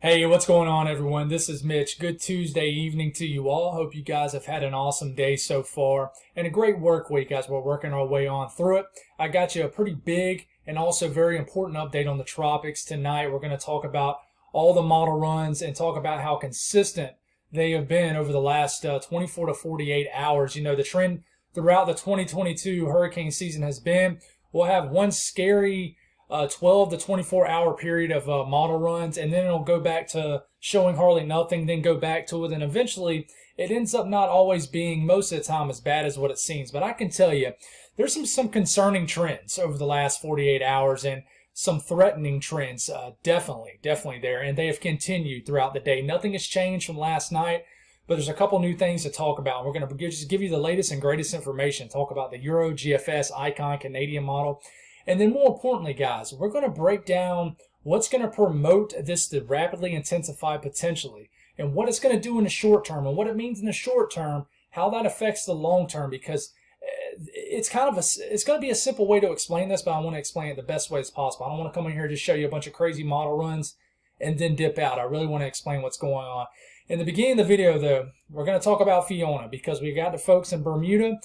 Hey, what's going on, everyone? This is Mitch. Good Tuesday evening to you all. Hope you guys have had an awesome day so far and a great work week as we're working our way on through it. I got you a pretty big and also very important update on the tropics tonight. We're going to talk about all the model runs and talk about how consistent they have been over the last 24 to 48 hours. You know, the trend throughout the 2022 hurricane season has been we'll have one scary 12 to 24 hour period of model runs, and then it'll go back to showing hardly nothing, then go back to it, and eventually it ends up not always being most of the time as bad as what it seems. But I can tell you, there's some concerning trends over the last 48 hours and some threatening trends, definitely there, and they have continued throughout the day. Nothing has changed from last night, but there's a couple new things to talk about. We're going to just give you the latest and greatest information, talk about the Euro GFS Icon Canadian model. And then more importantly, guys, we're going to break down what's going to promote this to rapidly intensify potentially and what it's going to do in the short term and what it means in the short term, how that affects the long term, because it's going to be a simple way to explain this, but I want to explain it the best way as possible. I don't want to come in here and just show you a bunch of crazy model runs and then dip out. I really want to explain what's going on. In the beginning of the video, though, we're going to talk about Fiona because we got the folks in Bermuda,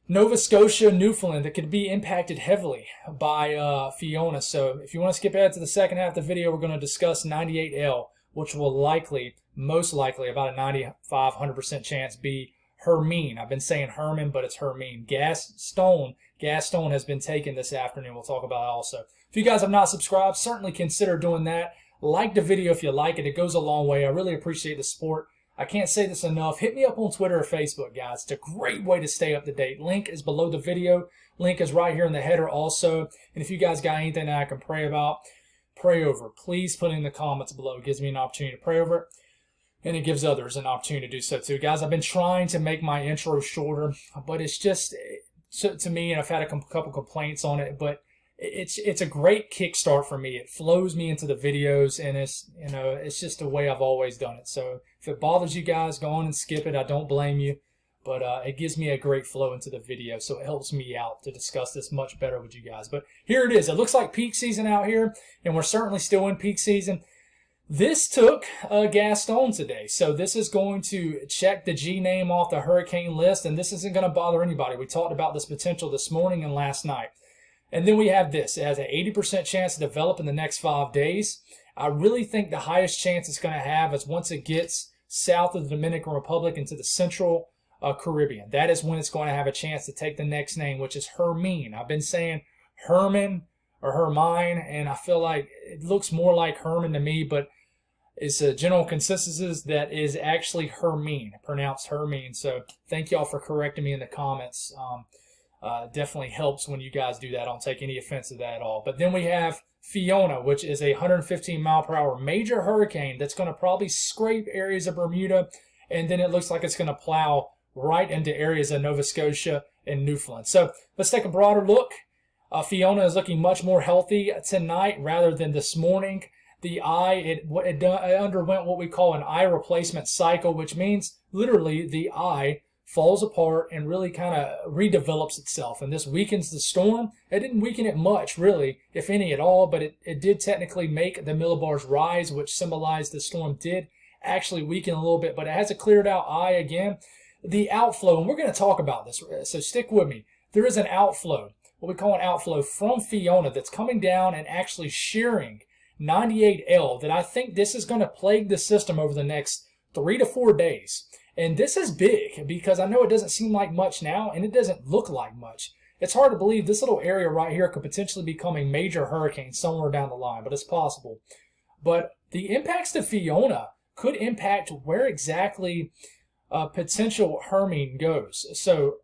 Nova Scotia, Newfoundland that could be impacted heavily by Fiona. So if you want to skip ahead to the second half of the video, we're going to discuss 98L, which will most likely, about a 95-100% chance be Hermine. I've been saying Herman, but it's Hermine. Gaston has been taken this afternoon. We'll talk about it also. If you guys have not subscribed, certainly consider doing that. Like the video if you like it. It goes a long way. I really appreciate the support. I can't say this enough. Hit me up on Twitter or Facebook, guys. It's a great way to stay up to date. Link is below the video. Link is right here in the header also. And if you guys got anything that I can pray about, pray over, please put it in the comments below. It gives me an opportunity to pray over it, and it gives others an opportunity to do so too. Guys, I've been trying to make my intro shorter, but it's just, to me, and I've had a couple complaints on it, but it's a great kickstart for me. It flows me into the videos, and it's just the way I've always done it. So if it bothers you guys, go on and skip it. I don't blame you, but it gives me a great flow into the video, so it helps me out to discuss this much better with you guys. But here it is. It looks like peak season out here, and we're certainly still in peak season. This took Gaston today, so this is going to check the G name off the hurricane list, and this isn't going to bother anybody. We talked about this potential this morning and last night. And then we have this. It has an 80% chance to develop in the next 5 days. I really think the highest chance it's going to have is once it gets south of the Dominican Republic into the central Caribbean. That is when it's going to have a chance to take the next name, which is Hermine. I've been saying Herman or Hermine, and I feel like it looks more like Herman to me, but it's a general consensus that is actually Hermine, pronounced Hermine. So thank y'all for correcting me in the comments. Definitely helps when you guys do that. I don't take any offense to that at all. But then we have Fiona, which is a 115 mile per hour major hurricane that's going to probably scrape areas of Bermuda, and then it looks like it's going to plow right into areas of Nova Scotia and Newfoundland. So let's take a broader look. Fiona is looking much more healthy tonight rather than this morning. The eye, it underwent what we call an eye replacement cycle, which means literally the eye falls apart and really kind of redevelops itself. And this weakens the storm. It didn't weaken it much, really, if any at all, but it did technically make the millibars rise, which symbolized the storm did actually weaken a little bit, but it has a cleared out eye again. The outflow, and we're going to talk about this, so stick with me. There is an outflow, what we call an outflow from Fiona that's coming down and actually shearing 98L that I think this is going to plague the system over the next 3 to 4 days. And this is big because I know it doesn't seem like much now, and it doesn't look like much. It's hard to believe this little area right here could potentially become a major hurricane somewhere down the line, but it's possible. But the impacts to Fiona could impact where exactly potential Hermine goes. So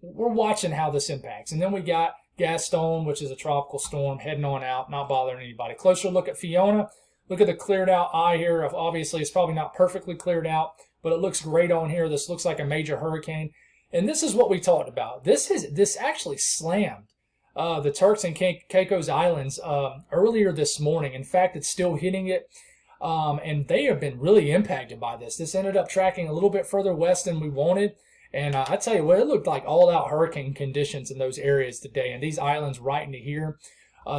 we're watching how this impacts. And then we got Gaston, which is a tropical storm, heading on out, not bothering anybody. Closer look at Fiona. Look at the cleared out eye here. Obviously, it's probably not perfectly cleared out, but it looks great on here. This looks like a major hurricane. And this is what we talked about. This actually slammed the Turks and Caicos Islands earlier this morning. In fact, it's still hitting it. And they have been really impacted by this. This ended up tracking a little bit further west than we wanted. And I tell you what, it looked like all-out hurricane conditions in those areas today. And these islands right into here.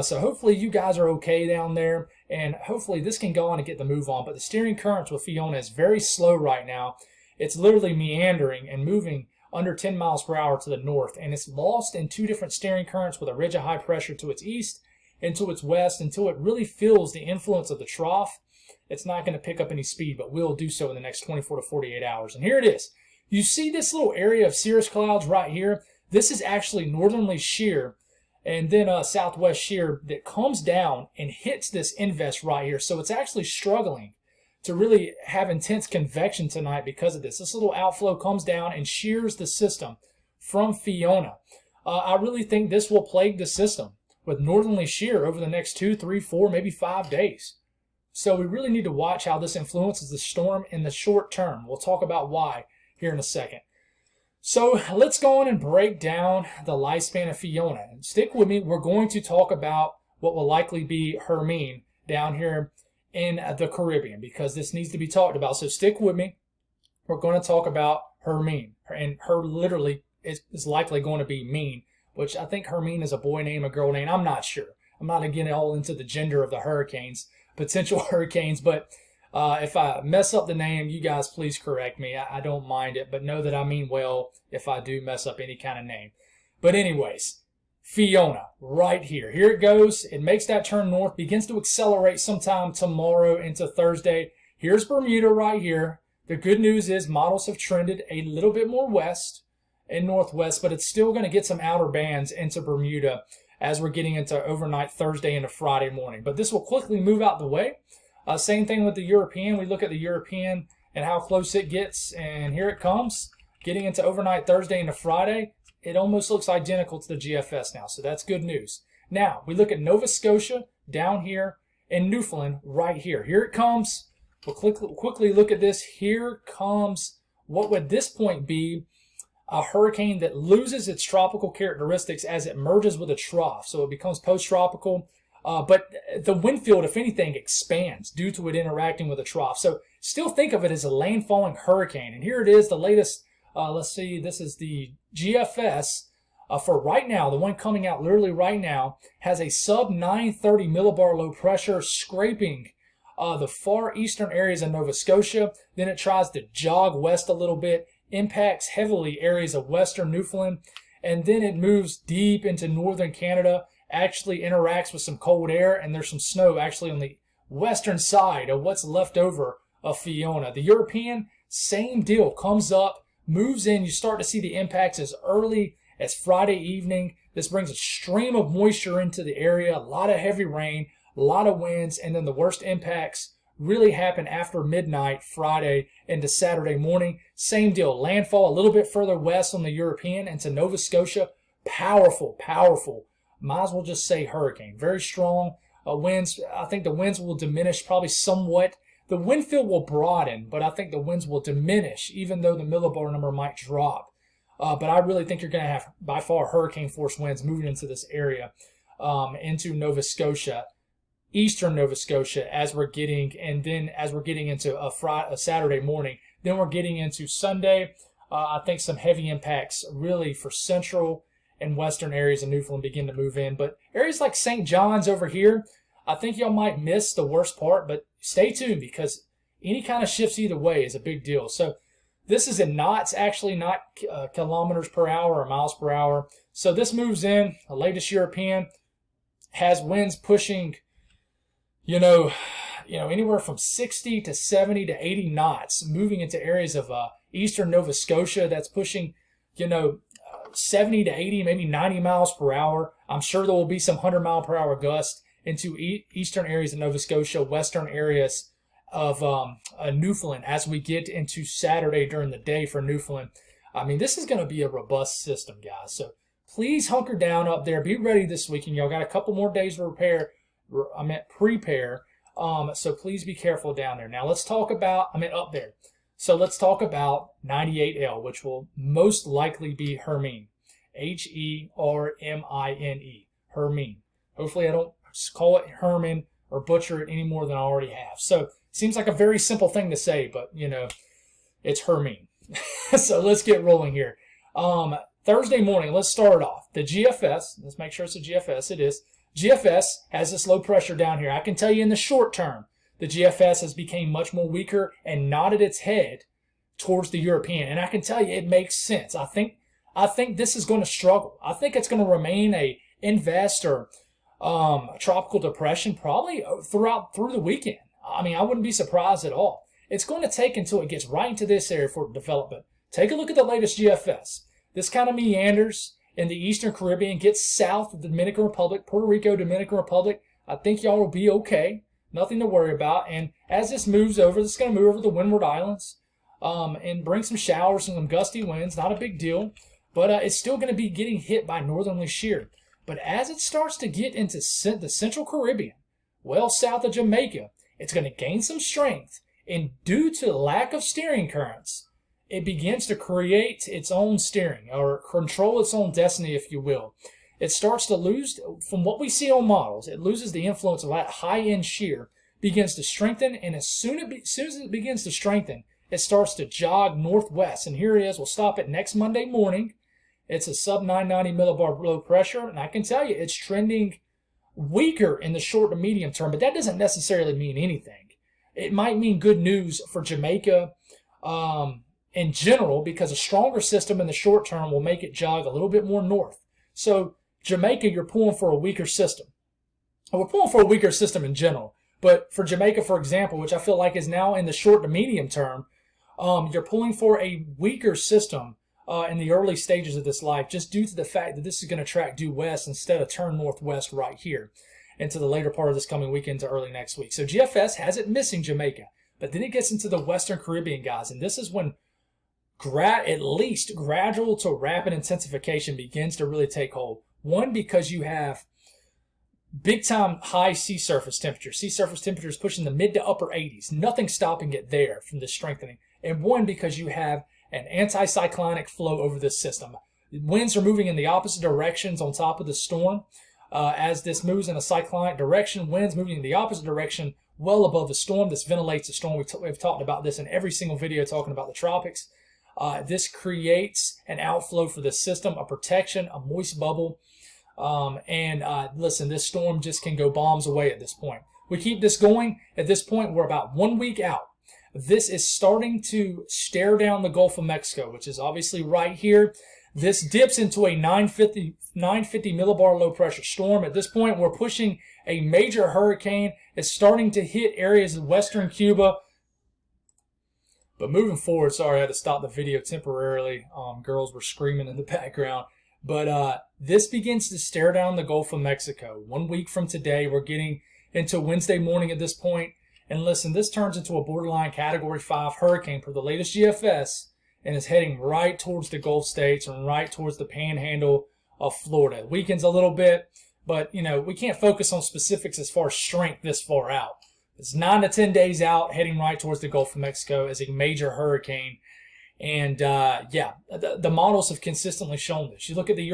So hopefully you guys are okay down there. and hopefully this can go on and get the move on. But the steering currents with Fiona is very slow right now. It's literally meandering and moving under 10 miles per hour to the north, and it's lost in two different steering currents with a ridge of high pressure to its east and to its west until it really feels the influence of the trough. It's not going to pick up any speed, but will do so in the next 24 to 48 hours. And here it is. You see this little area of cirrus clouds right here? This is actually northerly shear and then southwest shear that comes down and hits this invest right here. So it's actually struggling to really have intense convection tonight because of this. This little outflow comes down and shears the system from Fiona. I really think this will plague the system with northerly shear over the next 2, 3, 4, maybe 5 days. So we really need to watch how this influences the storm in the short term. We'll talk about why here in a second. So let's go on and break down the lifespan of Fiona. And stick with me. We're going to talk about what will likely be Hermine down here in the Caribbean because this needs to be talked about. So stick with me. We're going to talk about Hermine. And her literally is likely going to be mean, which I think Hermine is a boy name, a girl name. I'm not sure. I'm not getting all into the gender of the hurricanes, potential hurricanes, but if I mess up the name, you guys please correct me. I don't mind it, but know that I mean well if I do mess up any kind of name. But anyways, Fiona, right here. Here it goes. It makes that turn north, begins to accelerate sometime tomorrow into Thursday. Here's Bermuda right here. The good news is models have trended a little bit more west and northwest, but it's still going to get some outer bands into Bermuda as we're getting into overnight Thursday into Friday morning. But this will quickly move out the way. Same thing with the European. We look at the European and how close it gets, and here it comes, getting into overnight Thursday into Friday. It almost looks identical to the GFS now, so that's good news. Now, we look at Nova Scotia down here and Newfoundland right here. Here it comes. We'll quickly look at this. Here comes what would at this point be a hurricane that loses its tropical characteristics as it merges with a trough. So it becomes post-tropical. But the wind field, if anything, expands due to it interacting with a trough. So still think of it as a landfalling hurricane. And here it is, the latest, let's see, this is the GFS. For right now, the one coming out literally right now, has a sub 930 millibar low pressure scraping the far eastern areas of Nova Scotia. Then it tries to jog west a little bit, impacts heavily areas of western Newfoundland, and then it moves deep into northern Canada, actually interacts with some cold air, and there's some snow actually on the western side of what's left over of Fiona. The European, same deal, comes up, moves in. You start to see the impacts as early as Friday evening. This brings a stream of moisture into the area, a lot of heavy rain, a lot of winds, and then the worst impacts really happen after midnight Friday into Saturday morning. Same deal, landfall a little bit further west on the European into Nova Scotia. Powerful, powerful. Might as well just say hurricane. Very strong winds. I think the winds will diminish probably somewhat. The wind field will broaden, but I think the winds will diminish, even though the millibar number might drop. But I really think you're going to have, by far, hurricane force winds moving into this area, into Nova Scotia, eastern Nova Scotia, as we're getting, and then as we're getting into a Saturday morning. Then we're getting into Sunday. I think some heavy impacts really for central and western areas of Newfoundland begin to move in. But areas like St. John's over here, I think y'all might miss the worst part, but stay tuned because any kind of shifts either way is a big deal. So this is in knots, actually, not kilometers per hour or miles per hour. So this moves in. The latest European has winds pushing, anywhere from 60 to 70 to 80 knots, moving into areas of eastern Nova Scotia. That's pushing, 70 to 80, maybe 90 miles per hour. I'm sure there will be some 100-mile-per-hour gusts into eastern areas of Nova Scotia, western areas of Newfoundland as we get into Saturday during the day for Newfoundland. I mean, this is going to be a robust system, guys. So please hunker down up there. Be ready this weekend. Y'all got a couple more days to prepare. So please be careful down there. Now let's talk about, up there. So let's talk about 98L, which will most likely be Hermine. Hermine. Hermine. Hopefully I don't call it Herman or butcher it any more than I already have. So seems like a very simple thing to say, but, it's Hermine. So let's get rolling here. Thursday morning, let's start it off. The GFS, let's make sure it's a GFS. It is. GFS has this low pressure down here. I can tell you in the short term, the GFS has become much more weaker and nodded its head towards the European. And I can tell you it makes sense. I think this is going to struggle. I think it's going to remain a invest or tropical depression probably through the weekend. I mean, I wouldn't be surprised at all. It's going to take until it gets right into this area for development. Take a look at the latest GFS. This kind of meanders in the Eastern Caribbean, gets south of the Dominican Republic, Puerto Rico, Dominican Republic. I think y'all will be okay. Nothing to worry about. And as this moves over, this is going to move over the Windward Islands and bring some showers and some gusty winds. Not a big deal. But it's still going to be getting hit by northerly shear. But as it starts to get into the Central Caribbean, well south of Jamaica, it's going to gain some strength. And due to the lack of steering currents, it begins to create its own steering or control its own destiny, if you will. It starts to lose, from what we see on models, it loses the influence of that high-end shear, begins to strengthen, and as soon as it begins to strengthen, it starts to jog northwest. And here it is. We'll stop it next Monday morning. It's a sub 990 millibar low pressure, and I can tell you it's trending weaker in the short to medium term, but that doesn't necessarily mean anything. It might mean good news for Jamaica in general, because a stronger system in the short term will make it jog a little bit more north. So Jamaica, you're pulling for a weaker system. We're pulling for a weaker system in general. But for Jamaica, for example, which I feel like is now in the short to medium term, you're pulling for a weaker system in the early stages of this life, just due to the fact that this is going to track due west instead of turn northwest right here into the later part of this coming weekend to early next week. So GFS has it missing Jamaica. But then it gets into the Western Caribbean, guys, and this is when at least gradual to rapid intensification begins to really take hold. One, because you have big-time high sea surface temperature. Sea surface temperature is pushing the mid to upper 80s. Nothing stopping it there from the strengthening. And one, because you have an anticyclonic flow over this system. Winds are moving in the opposite directions on top of the storm. As this moves in a cyclonic direction, winds moving in the opposite direction well above the storm. This ventilates the storm. We've talked about this in every single video talking about the tropics. This creates an outflow for the system, a protection, a moist bubble. Listen, this storm just can go bombs away at this point. We keep this going. At this point, we're about 1 week out. This is starting to stare down the Gulf of Mexico, which is obviously right here. This dips into a 950 millibar low pressure storm. At this point, we're pushing a major hurricane. It's starting to hit areas of western Cuba. But moving forward, sorry, I had to stop the video temporarily. Girls were screaming in the background. But this begins to stare down the Gulf of Mexico. 1 week from today, we're getting into Wednesday morning at this point. And listen, this turns into a borderline Category 5 hurricane per the latest GFS and is heading right towards the Gulf states and right towards the panhandle of Florida. It weakens a little bit, but, you know, we can't focus on specifics as far as strength this far out. It's 9 to 10 days out, heading right towards the Gulf of Mexico as a major hurricane. And, the models have consistently shown this. You look at the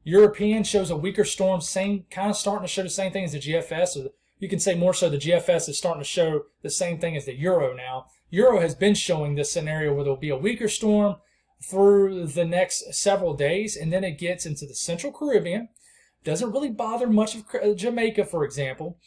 European shows a weaker storm, kind of starting to show the same thing as the GFS. Or you can say more so the GFS is starting to show the same thing as the Euro now. Euro has been showing this scenario where there will be a weaker storm through the next several days, and then it gets into the Central Caribbean. Doesn't really bother much of Jamaica, for example.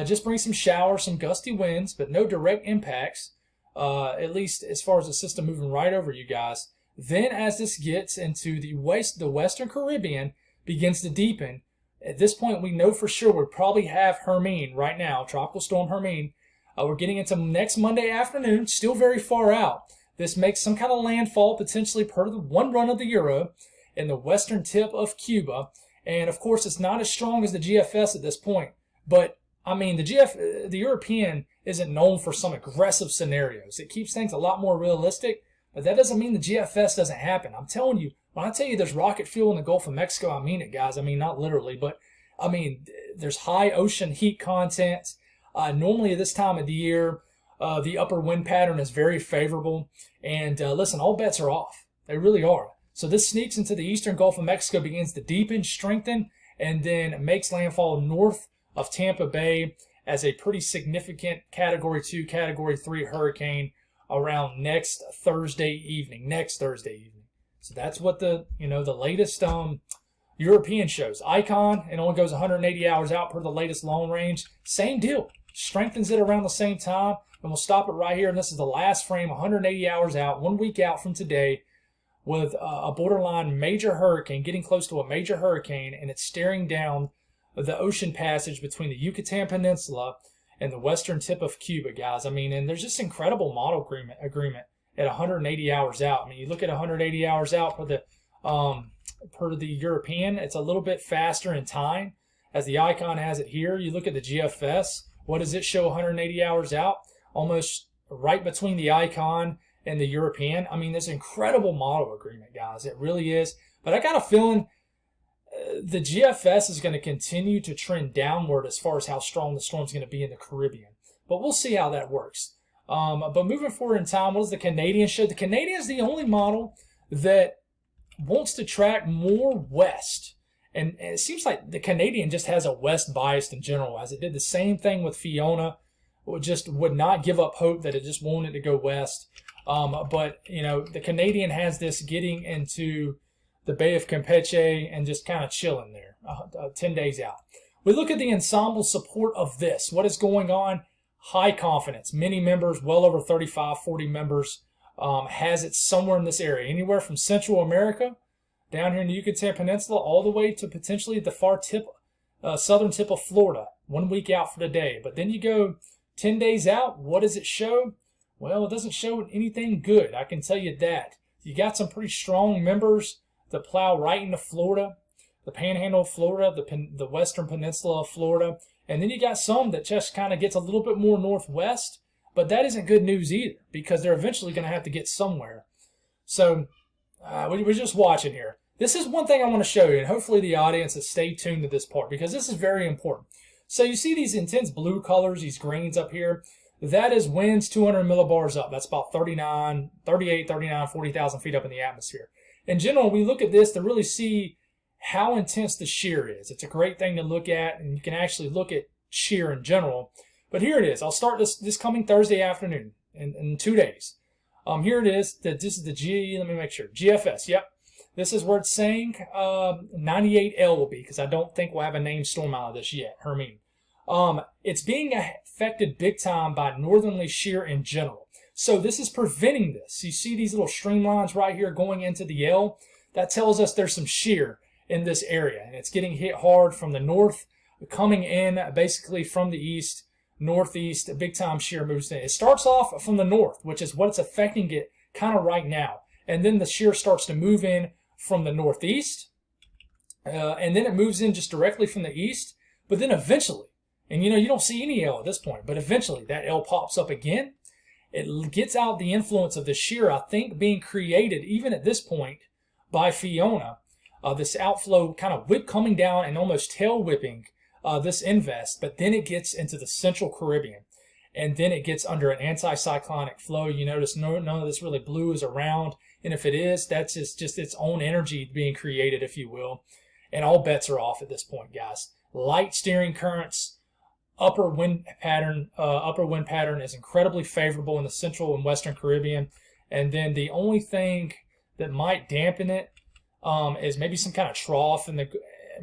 Just brings some showers, some gusty winds, but no direct impacts, at least as far as the system moving right over you guys. Then as this gets into the Western Caribbean, begins to deepen. At this point, we know for sure we'll probably have Hermine right now, Tropical Storm Hermine. We're getting into next Monday afternoon, still very far out. This makes some kind of landfall, potentially per the one run of the Euro, in the western tip of Cuba. And of course, it's not as strong as the GFS at this point. But I mean, the European isn't known for some aggressive scenarios. It keeps things a lot more realistic, but that doesn't mean the GFS doesn't happen. I'm telling you, when I tell you there's rocket fuel in the Gulf of Mexico, I mean it, guys. I mean, not literally, but I mean, there's high ocean heat content. Normally at this time of the year, the upper wind pattern is very favorable. And listen, all bets are off. They really are. So this sneaks into the eastern Gulf of Mexico, begins to deepen, strengthen, and then makes landfall north of Tampa Bay as a pretty significant Category 2, Category 3 hurricane around next Thursday evening. So that's what the latest European shows. Icon, it only goes 180 hours out per the latest long range. Same deal. Strengthens it around the same time, and we'll stop it right here. And this is the last frame, 180 hours out, 1 week out from today, with a borderline major hurricane, getting close to a major hurricane, and it's staring down the ocean passage between the Yucatan Peninsula and the western tip of Cuba, guys. I mean, and there's just incredible model agreement at 180 hours out. I mean, you look at 180 hours out for the European, it's a little bit faster in time, as the Icon has it here. You look at the GFS, what does it show 180 hours out? Almost right between the Icon and the European. I mean, this incredible model agreement, guys. It really is. But I got a feeling the GFS is going to continue to trend downward as far as how strong the storm's going to be in the Caribbean. But we'll see how that works. But moving forward in time, what does the Canadian show? The Canadian is the only model that wants to track more west. And it seems like the Canadian just has a west bias in general, as it did the same thing with Fiona. It just would not give up hope that it just wanted to go west. But, you know, the Canadian has this getting into the Bay of Campeche and just kind of chilling there, 10 days out. We look at the ensemble support of this. What is going on? High confidence. Many members, well over 35, 40 members, has it somewhere in this area. Anywhere from Central America, down here in the Yucatan Peninsula, all the way to potentially the far tip, southern tip of Florida, 1 week out for the day. But then you go 10 days out, what does it show? Well, it doesn't show anything good, I can tell you that. You got some pretty strong members that plow right into Florida, the panhandle of Florida, the western peninsula of Florida. And then you got some that just kind of gets a little bit more northwest, but that isn't good news either, because they're eventually going to have to get somewhere. So we're just watching here. This is one thing I want to show you, and hopefully the audience has stayed tuned to this part, because this is very important. So you see these intense blue colors, these greens up here. That is winds 200 millibars up. That's about 38, 39, 40,000 feet up in the atmosphere. In general, we look at this to really see how intense the shear is. It's a great thing to look at, and you can actually look at shear in general. But here it is. I'll start this coming Thursday afternoon in 2 days. Here it is. This is the let me make sure. GFS, yep. This is where it's saying 98L will be, because I don't think we'll have a named storm out of this yet, Hermine. It's being affected big time by northerly shear in general. So this is preventing this. You see these little streamlines right here going into the L? That tells us there's some shear in this area, and it's getting hit hard from the north, coming in basically from the east, northeast. A big time shear moves in. It starts off from the north, which is what's affecting it kind of right now. And then the shear starts to move in from the northeast, and then it moves in just directly from the east. But then eventually, and you don't see any L at this point, but eventually that L pops up again. It gets out the influence of the shear, I think, being created even at this point by Fiona. This outflow kind of coming down and almost tail whipping this invest, but then it gets into the central Caribbean, and then it gets under an anticyclonic flow. You notice none of this really blue is around, and if it is, that's just its own energy being created, if you will, and all bets are off at this point, guys. Light steering currents. Upper wind pattern is incredibly favorable in the central and western Caribbean, and then the only thing that might dampen it is maybe some kind of trough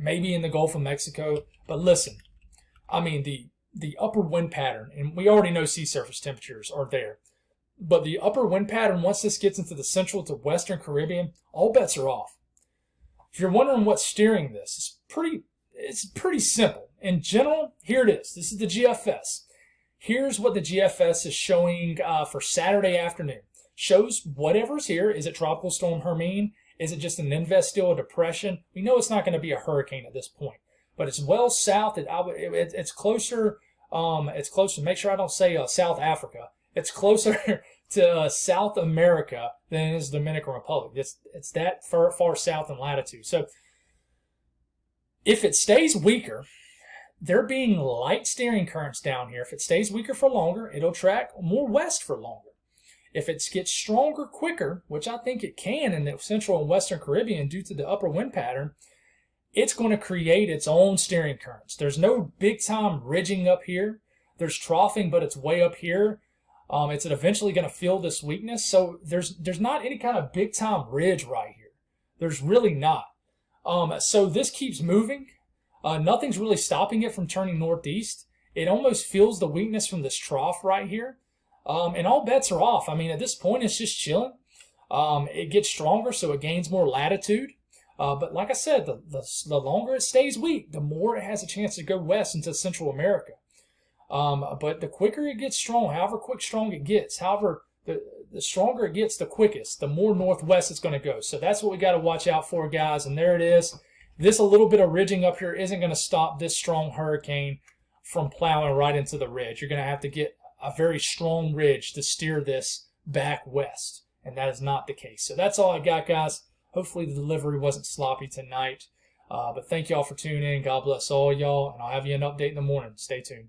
maybe in the Gulf of Mexico. But listen, I mean the upper wind pattern, and we already know sea surface temperatures are there, but the upper wind pattern, once this gets into the central to western Caribbean, all bets are off. If you're wondering what's steering this, it's pretty simple. In general, here it is. This is the GFS. Here's what the GFS is showing for Saturday afternoon. Shows whatever's here. Is it Tropical Storm Hermine? Is it just an invest-still depression? We know it's not going to be a hurricane at this point, but it's well south. It's closer. It's closer. Make sure I don't say South Africa. It's closer to South America than it is the Dominican Republic. It's that far south in latitude. So if it stays weaker, there being light steering currents down here. If it stays weaker for longer, it'll track more west for longer. If it gets stronger quicker, which I think it can in the central and western Caribbean due to the upper wind pattern, it's going to create its own steering currents. There's no big time ridging up here. There's troughing, but it's way up here. It's eventually going to feel this weakness. So there's not any kind of big time ridge right here. There's really not. So this keeps moving. Nothing's really stopping it from turning northeast. It almost feels the weakness from this trough right here. And all bets are off. I mean, at this point, it's just chilling. It gets stronger, so it gains more latitude. But like I said, the longer it stays weak, the more it has a chance to go west into Central America. But the quicker it gets strong, however strong it gets, however the stronger it gets, the quickest, the more northwest it's going to go. So that's what we got to watch out for, guys. And there it is. This a little bit of ridging up here isn't going to stop this strong hurricane from plowing right into the ridge. You're going to have to get a very strong ridge to steer this back west. And that is not the case. So that's all I got, guys. Hopefully the delivery wasn't sloppy tonight. But thank y'all for tuning in. God bless all y'all. And I'll have you an update in the morning. Stay tuned.